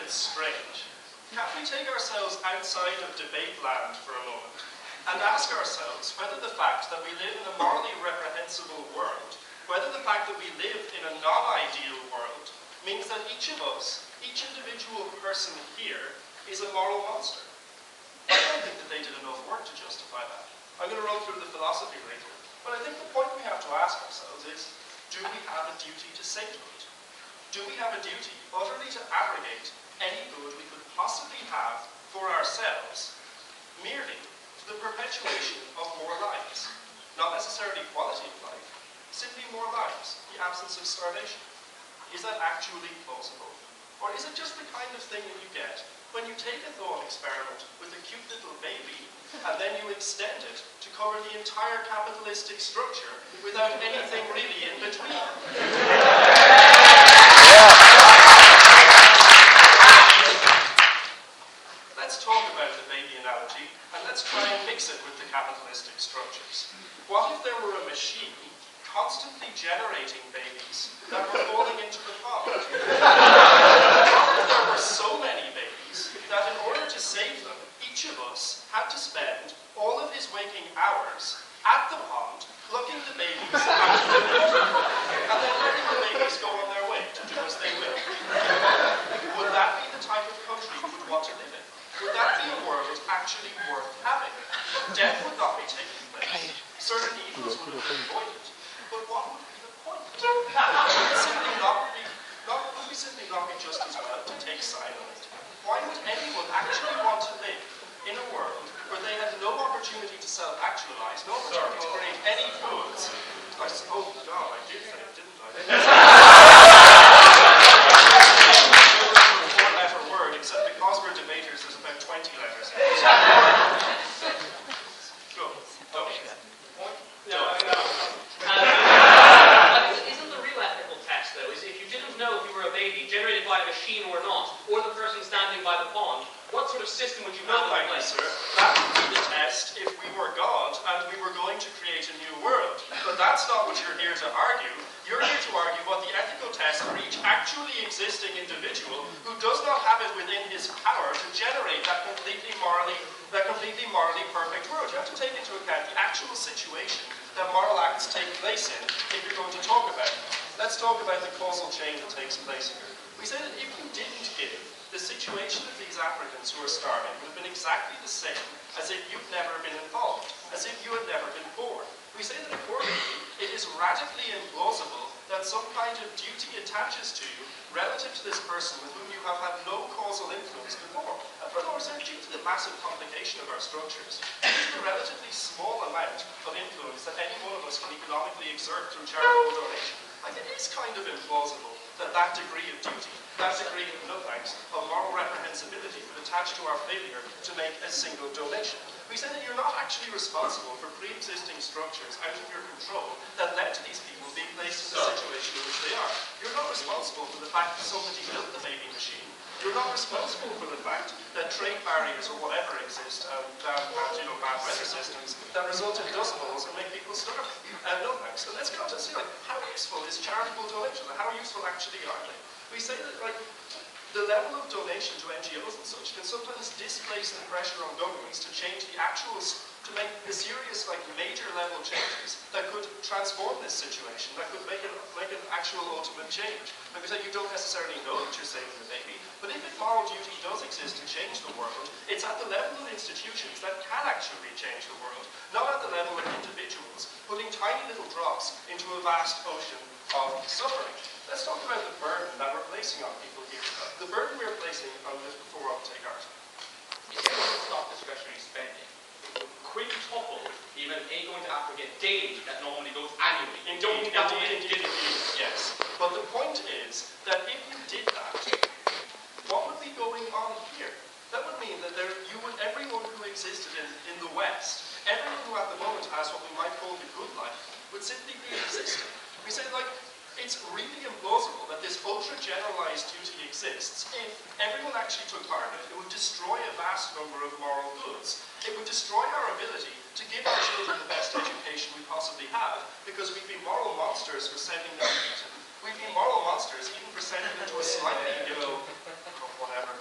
bit strange. Can't we take ourselves outside of debate land for a moment and ask ourselves whether the fact that we live in a morally reprehensible world, whether the fact that we live in a non-ideal world, means that each of us, each individual person here, is a moral monster? I don't think that they did enough work to justify that. I'm going to run through the philosophy later, but I think the point we have to ask ourselves is, do we have a duty to sainthood? Do we have a duty utterly to abrogate any good we could possibly have for ourselves merely for the perpetuation of more lives? Not necessarily quality of life, simply more lives, the absence of starvation. Is that actually plausible? Or is it just the kind of thing that you get when you take a thought experiment with a cute little baby and then you extend it to cover the entire capitalistic structure without anything really in between? Let's talk about the baby analogy and let's try and mix it with the capitalistic structures. What if there were a machine constantly generating babies that were falling into the pond? What if there were so many babies that in order to save them, each of us had to spend all of his waking hours at the pond plucking the babies out of the water and then letting the babies go on their way to do as they will? Would that be the type of country you would want to live in? Would that be a world actually worth having? Death would not be taking place. Certain evils would have been avoided. But what would be the point? Would we simply not be just as well to take side on it? Why would anyone actually want to live in a world where they had no opportunity to self-actualize, no opportunity to create any goods? Oh God, I did think, didn't I? Four-letter word, except because we're debaters, there's about 20 letters. Go. Isn't the real ethical test, though, is if you didn't know if you were a baby generated by a machine or not, or the person standing by the pond, what sort of system would you have in place? Sir. That would be the test if we were God and we were going to create a new world. But that's not what you're here to argue. You're here to argue what the ethical test for each actually existing individual who does not have it within his power to generate that completely morally perfect world. You have to take into account the actual situation that moral acts take place in if you're going to talk about it. Let's talk about the causal chain that takes place here. We say that if you didn't give, the situation of these Africans who are starving would have been exactly the same as if you'd never been involved, as if you had never been born. We say that accordingly, it is radically implausible that some kind of duty attaches to you relative to this person with whom you have had no causal influence before. And furthermore, due to the massive complication of our structures, due to the relatively small amount of influence that any one of us can economically exert through charitable donation, it is kind of implausible that that degree of duty, that degree of of moral reprehensibility would attach to our failure to make a single donation. We say that you're not actually responsible for pre-existing structures out of your control that led to these people being placed in the situation in which they are. You're not responsible for the fact that somebody built the baby machine. You're not responsible for the fact that trade barriers or whatever exist, bad weather systems that result in dust bowls and make people starve. No thanks. So let's get on to see how useful is charitable donation? How useful actually are they? We say that the level of donation to NGOs and such can sometimes displace the pressure on governments to change the to make the serious, major level changes that could transform this situation, that could make an actual ultimate change. Like we said, you don't necessarily know that you're saving the baby, but if moral duty does exist to change the world, it's at the level of institutions that can actually change the world, not at the level of individuals putting tiny little drops into a vast ocean of suffering. Let's talk about the burden that we're placing on people here. The burden we're placing on this before I'll take art. You said we would stop discretionary spending. It would quintuple even going to Africa daily that normally goes annually. Indeed, yes. But the point is that if you did that, what would be going on here? That would mean that everyone who existed in the West, everyone who at the moment has what we might call the good life, would simply be existing. We say, it's really implausible that this ultra-generalized duty exists if everyone actually took part in it. It would destroy a vast number of moral goods. It would destroy our ability to give our children the best education we possibly have, because we'd be moral monsters for sending them to We'd be moral monsters even for sending them to a slightly, whatever,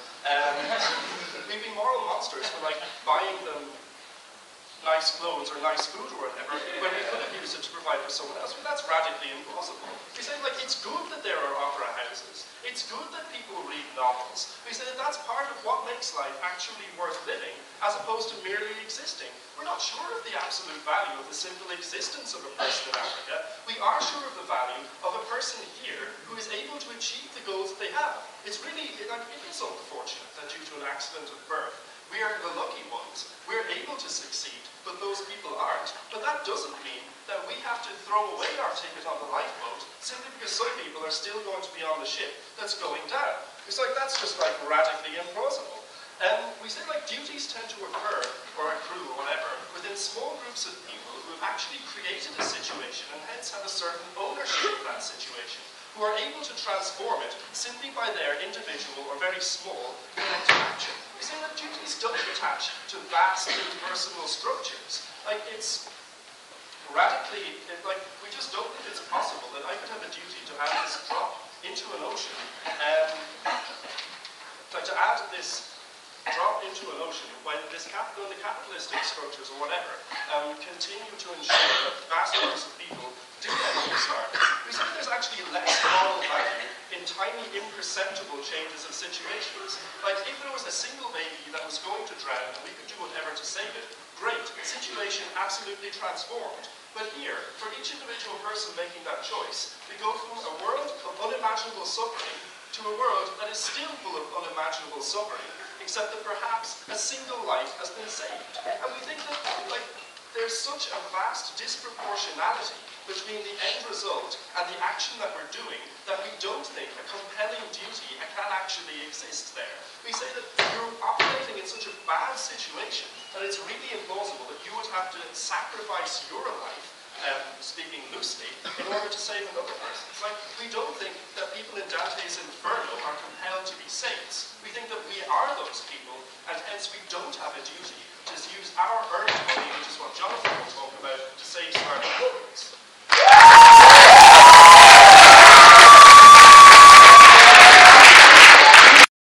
nice clothes or nice food or whatever, when we could have used it to provide for someone else. But that's radically impossible. We say, like, it's good that there are opera houses. It's good that people read novels. We say that that's part of what makes life actually worth living, as opposed to merely existing. We're not sure of the absolute value of the simple existence of a person in Africa. We are sure of the value of a person here who is able to achieve the goals that they have. It's really, it is unfortunate that due to an accident of birth, we are the lucky ones. We're able to succeed, but those people aren't. But that doesn't mean that we have to throw away our ticket on the lifeboat simply because some people are still going to be on the ship that's going down. It's like, that's just like radically implausible. We say like duties tend to occur, or accrue, or whatever, within small groups of people who have actually created a situation and hence have a certain ownership of that situation, who are able to transform it simply by their individual or very small collective action. We say that duties don't attach to vast impersonal structures. Like, it's radically, we just don't think it's possible that I could have a duty to add this drop into an ocean, to add this drop into an ocean when the capitalistic structures or whatever continue to ensure that vast numbers of people do get to start. We say there's actually less moral value in tiny, imperceptible changes of situations. Like, if there was a single baby that was going to drown and we could do whatever to save it, great, situation absolutely transformed. But here, for each individual person making that choice, we go from a world of unimaginable suffering to a world that is still full of unimaginable suffering, except that perhaps a single life has been saved. And we think that, like, there's such a vast disproportionality between the end result and the action that we're doing that we don't think a compelling duty can actually exist there. We say that you're operating in such a bad situation that it's really implausible that you would have to sacrifice your life, speaking loosely, in order to save another person. It's like, we don't think that people in Dante's Inferno are compelled to be saints. We think that we are those people, and hence we don't have a duty to use our earned